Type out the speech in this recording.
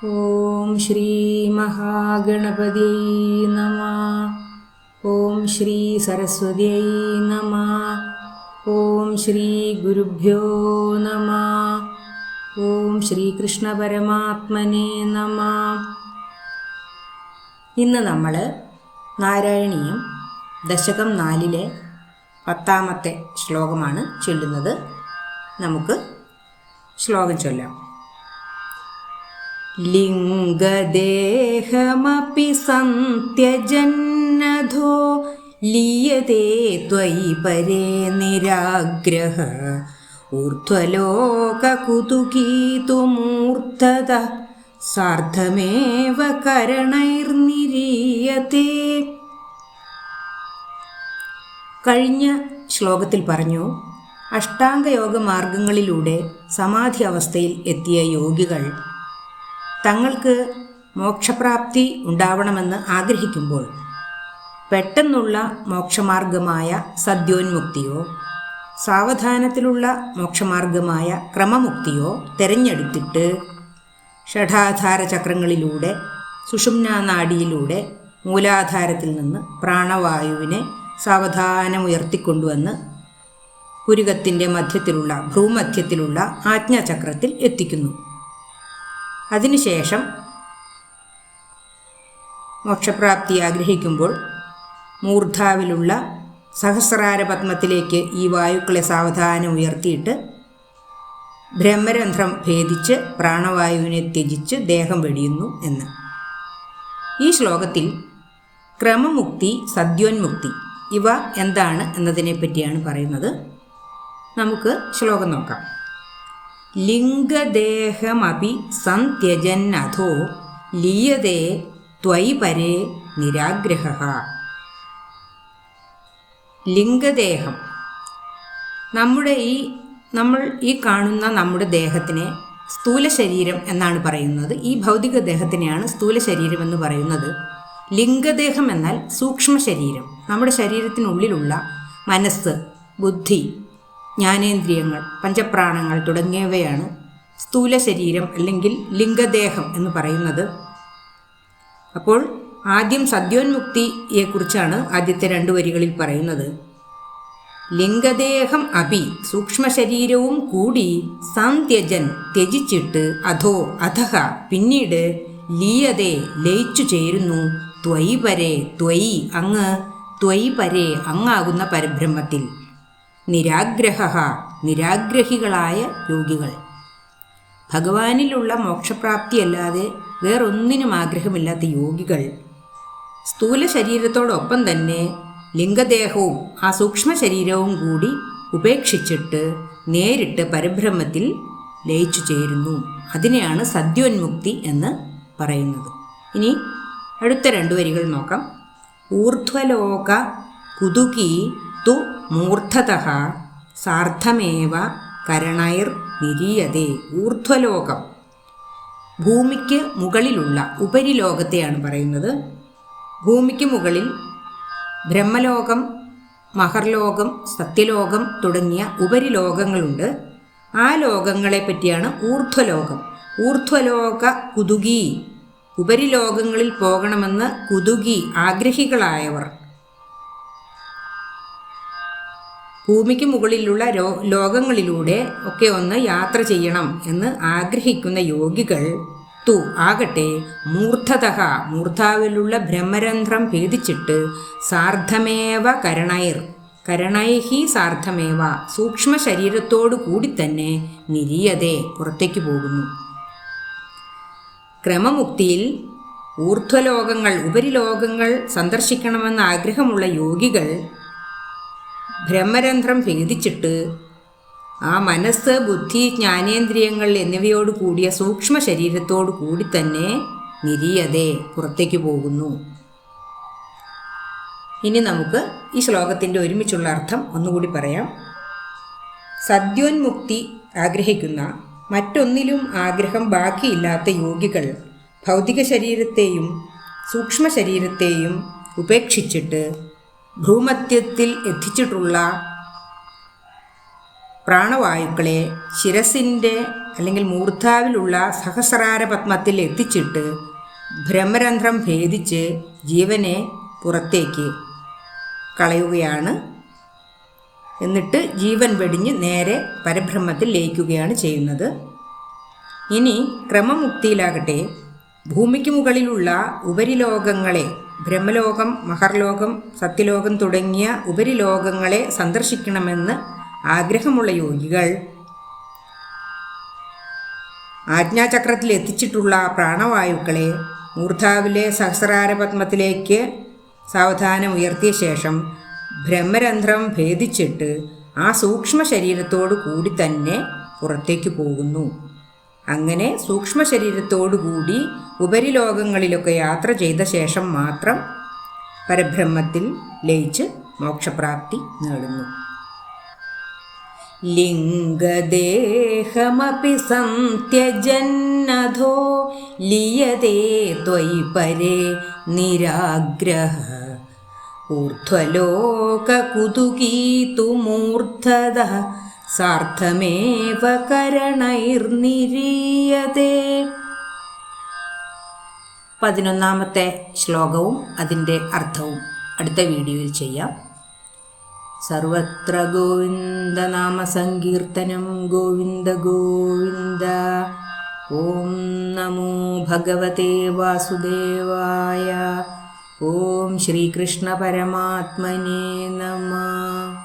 ഓം ശ്രീ മഹാഗണപതിയൈ നമഃ. ഓം ശ്രീ സരസ്വതിയൈ നമഃ. ഓം ശ്രീ ഗുരുഭ്യോ നമഃ. ഓം ശ്രീകൃഷ്ണ പരമാത്മനേ നമഃ. ഇന്ന് നമ്മൾ നാരായണീയം ദശകം 4 10ാമത്തെ ശ്ലോകമാണ് ചൊല്ലുന്നത്. നമുക്ക് ശ്ലോകം ചൊല്ലാം. ലിംഗദേഹമപി സന്ത്യജന്നധോ ലീയതേ ത്വയി പരേ നിരാഗ്രഹ ഊർധ്വലോകകുതുകീതു മൂർധത സാർദ്ധമേവ കരണൈർനിരീയതേ. കഴിഞ്ഞ ശ്ലോകത്തിൽ പറഞ്ഞു, അഷ്ടാംഗയോഗ മാർഗങ്ങളിലൂടെ സമാധി അവസ്ഥയിൽ എത്തിയ യോഗികൾ തങ്ങൾക്ക് മോക്ഷപ്രാപ്തി ഉണ്ടാവണമെന്ന് ആഗ്രഹിക്കുമ്പോൾ പെട്ടെന്നുള്ള മോക്ഷമാർഗമായ സദ്യോന്മുക്തിയോ സാവധാനത്തിലുള്ള മോക്ഷമാർഗമായ ക്രമമുക്തിയോ തിരഞ്ഞെടുത്തിട്ട് ഷഡാധാര ചക്രങ്ങളിലൂടെ സുഷുമ്നാനാഡിയിലൂടെ മൂലാധാരത്തിൽ നിന്ന് പ്രാണവായുവിനെ സാവധാനം ഉയർത്തിക്കൊണ്ടുവന്ന് പുരുകത്തിൻ്റെ മധ്യത്തിലുള്ള ഭ്രൂമധ്യത്തിലുള്ള ആജ്ഞാചക്രത്തിൽ എത്തിക്കുന്നു. അതിനുശേഷം മോക്ഷപ്രാപ്തി ആഗ്രഹിക്കുമ്പോൾ മൂർധാവിലുള്ള സഹസ്രാര പത്മത്തിലേക്ക് ഈ വായുക്കളെ സാവധാനം ഉയർത്തിയിട്ട് ബ്രഹ്മരന്ധ്രം ഭേദിച്ച് പ്രാണവായുവിനെ ത്യജിച്ച് ദേഹം വെടിയുന്നു എന്ന്. ഈ ശ്ലോകത്തിൽ ക്രമമുക്തി, സദ്യോന്മുക്തി ഇവ എന്താണ് എന്നതിനെപ്പറ്റിയാണ് പറയുന്നത്. നമുക്ക് ശ്ലോകം നോക്കാം. ലിംഗദേഹമപി സന്ത്യജന്നധോ ലീയതേ ത്വയി പരേ നിരാഗ്രഹഃ. ലിംഗദേഹം, നമ്മൾ ഈ കാണുന്ന നമ്മുടെ ദേഹത്തിനെ സ്ഥൂല ശരീരം എന്നാണ് പറയുന്നത്. ഈ ഭൗതിക ദേഹത്തിനെയാണ് സ്ഥൂല ശരീരം എന്ന് പറയുന്നത്. ലിംഗദേഹം എന്നാൽ സൂക്ഷ്മ ശരീരം. നമ്മുടെ ശരീരത്തിനുള്ളിലുള്ള മനസ്സ്, ബുദ്ധി, ജ്ഞാനേന്ദ്രിയങ്ങൾ, പഞ്ചപ്രാണങ്ങൾ തുടങ്ങിയവയാണ് സ്ഥൂല ശരീരം അല്ലെങ്കിൽ ലിംഗദേഹം എന്ന് പറയുന്നത്. അപ്പോൾ ആദ്യം സദ്യോന്മുക്തിയെക്കുറിച്ചാണ് ആദ്യത്തെ 2 വരികളിൽ പറയുന്നത്. ലിംഗദേഹം അപി, സൂക്ഷ്മ ശരീരവും കൂടി, സന്ത്യജൻ ത്യജിച്ചിട്ട്, അധഃ പിന്നീട്, ലീയതേ ലയിച്ചു ചേരുന്നു, ത്വയി പരേ ത്വയി അങ്ങ്, ത്വയി പരേ അങ്ങാകുന്ന പരബ്രഹ്മത്തിൽ, നിരാഗ്രഹ നിരാഗ്രഹികളായ യോഗികൾ. ഭഗവാനിലുള്ള മോക്ഷപ്രാപ്തിയല്ലാതെ വേറൊന്നിനും ആഗ്രഹമില്ലാത്ത യോഗികൾ സ്ഥൂല ശരീരത്തോടൊപ്പം തന്നെ ലിംഗദേഹവും ആ സൂക്ഷ്മ ശരീരവും കൂടി ഉപേക്ഷിച്ചിട്ട് നേരിട്ട് പരബ്രഹ്മത്തിൽ ലയിച്ചു ചേരുന്നു. അതിനെയാണ് സദ്യോന്മുക്തി എന്ന് പറയുന്നത്. ഇനി അടുത്ത 2 വരികൾ നോക്കാം. ഊർധ്വലോക കുതുകീ തു മൂർധതഃ സാർദ്ധമേവ കരണൈർ നിരീയതേ. ഊർധ്വലോകം, ഭൂമിക്ക് മുകളിലുള്ള ഉപരിലോകത്തെയാണ് പറയുന്നത്. ഭൂമിക്ക് മുകളിൽ ബ്രഹ്മലോകം, മഹർലോകം, സത്യലോകം തുടങ്ങിയ ഉപരിലോകങ്ങളുണ്ട്. ആ ലോകങ്ങളെ പറ്റിയാണ് ഊർധ്വലോകം. ഊർധ്വലോക കുതുകി, ഉപരിലോകങ്ങളിൽ പോകണമെന്ന് കുതുകി ആഗ്രഹികളായവർ, ഭൂമിക്ക് മുകളിലുള്ള ലോകങ്ങളിലൂടെ ഒക്കെ ഒന്ന് യാത്ര ചെയ്യണം എന്ന് ആഗ്രഹിക്കുന്ന യോഗികൾ ആകട്ടെ മൂർധതഃ മൂർധാവിലുള്ള ബ്രഹ്മരന്ധ്രം ഭേദിച്ചിട്ട് സാർദ്ധമേവ കരണൈഹി സാർദ്ധമേവ സൂക്ഷ്മ ശരീരത്തോടു കൂടി തന്നെ നിരീയതേ പുറത്തേക്ക് പോകുന്നു. ക്രമമുക്തിയിൽ ഊർധ്വലോകങ്ങൾ, ഉപരിലോകങ്ങൾ സന്ദർശിക്കണമെന്ന ആഗ്രഹമുള്ള യോഗികൾ ബ്രഹ്മരന്ധ്രം ഭേദിച്ചിട്ട് ആ മനസ്സ്, ബുദ്ധി, ജ്ഞാനേന്ദ്രിയങ്ങൾ എന്നിവയോട് കൂടിയ സൂക്ഷ്മ ശരീരത്തോടു കൂടി തന്നെ നിരീയതേ പുറത്തേക്ക് പോകുന്നു. ഇനി നമുക്ക് ഈ ശ്ലോകത്തിൻ്റെ ഒരുമിച്ചുള്ള അർത്ഥം ഒന്നുകൂടി പറയാം. സദ്യോന്മുക്തി ആഗ്രഹിക്കുന്ന, മറ്റൊന്നിലും ആഗ്രഹം ബാക്കിയില്ലാത്ത യോഗികൾ ഭൗതിക ശരീരത്തെയും സൂക്ഷ്മ ശരീരത്തെയും ഉപേക്ഷിച്ചിട്ട് ഭ്രൂമധ്യത്തിൽ എത്തിച്ചിട്ടുള്ള പ്രാണവായുക്കളെ ശിരസിൻ്റെ അല്ലെങ്കിൽ മൂർധാവിലുള്ള സഹസ്രാര പത്മത്തിൽ എത്തിച്ചിട്ട് ബ്രഹ്മരന്ധ്രം ഭേദിച്ച് ജീവനെ പുറത്തേക്ക് കളയുകയാണ്. എന്നിട്ട് ജീവൻ വെടിഞ്ഞ് നേരെ പരബ്രഹ്മത്തിൽ ലയിക്കുകയാണ് ചെയ്യുന്നത്. ഇനി ക്രമമുക്തിയിലാകട്ടെ, ഭൂമിക്ക് മുകളിലുള്ള ഉപരിലോകങ്ങളെ, ബ്രഹ്മലോകം, മഹർലോകം, സത്യലോകം തുടങ്ങിയ ഉപരിലോകങ്ങളെ സന്ദർശിക്കണമെന്ന് ആഗ്രഹമുള്ള യോഗികൾ ആജ്ഞാചക്രത്തിൽ എത്തിച്ചിട്ടുള്ള പ്രാണവായുക്കളെ മൂർധാവിലെ സഹസ്രാരപത്മത്തിലേക്ക് സാവധാനം ഉയർത്തിയ ശേഷം ബ്രഹ്മരന്ധ്രം ഭേദിച്ചിട്ട് ആ സൂക്ഷ്മ ശരീരത്തോടു കൂടി തന്നെ പുറത്തേക്ക് പോകുന്നു. അങ്ങനെ സൂക്ഷ്മ ശരീരത്തോടു കൂടി ഉപരിലോകങ്ങളിലൊക്കെ യാത്ര ചെയ്ത ശേഷം മാത്രം പരബ്രഹ്മത്തിൽ ലയിച്ച് മോക്ഷപ്രാപ്തി നേടുന്നു. ലിംഗദേഹമപി സംത്യജന്നധോ ലീയതേ ത്വയി പരേ നിരാഗ്രഹ ഊർധ്വലോകകുതുകീതുമൂർധതഃ സാർത്ഥമേവ കരണൈർനിരീയതേ. 11ാമത്തെ ശ്ലോകവും അതിൻ്റെ അർത്ഥവും അടുത്ത വീഡിയോയിൽ ചെയ്യാം. സർവത്ര ഗോവിന്ദനാമ സങ്കീർത്തനം. ഗോവിന്ദ ഗോവിന്ദ. ഓം നമോ ഭഗവതേ വാസുദേവായ. ഓം ശ്രീകൃഷ്ണ പരമാത്മനേ നമഃ.